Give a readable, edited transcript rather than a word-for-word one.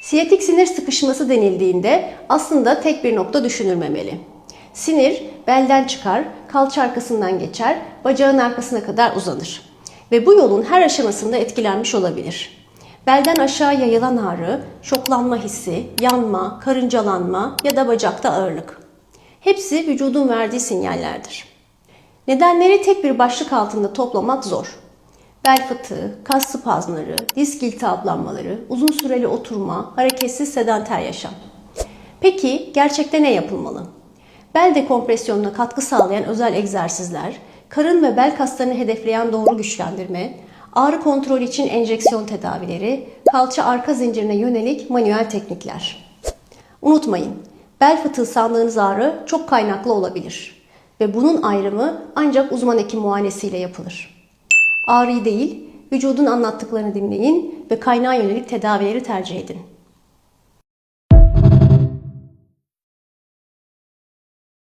Siyatik sinir sıkışması denildiğinde aslında tek bir nokta düşünülmemeli. Sinir belden çıkar, kalça arkasından geçer, bacağın arkasına kadar uzanır. Ve bu yolun her aşamasında etkilenmiş olabilir. Belden aşağı yayılan ağrı, şoklanma hissi, yanma, karıncalanma ya da bacakta ağırlık. Hepsi vücudun verdiği sinyallerdir. Nedenleri tek bir başlık altında toplamak zor. Bel fıtığı, kas spazmları, disk iltihaplanmaları, uzun süreli oturma, hareketsiz sedanter yaşam. Peki gerçekte ne yapılmalı? Bel dekompresyonuna katkı sağlayan özel egzersizler, karın ve bel kaslarını hedefleyen doğru güçlendirme, ağrı kontrolü için enjeksiyon tedavileri, kalça arka zincirine yönelik manuel teknikler. Unutmayın, bel fıtığı sandığınız ağrı çok kaynaklı olabilir ve bunun ayrımı ancak uzman hekim muayenesiyle yapılır. Ağrıyı değil, vücudun anlattıklarını dinleyin ve kaynağa yönelik tedavileri tercih edin.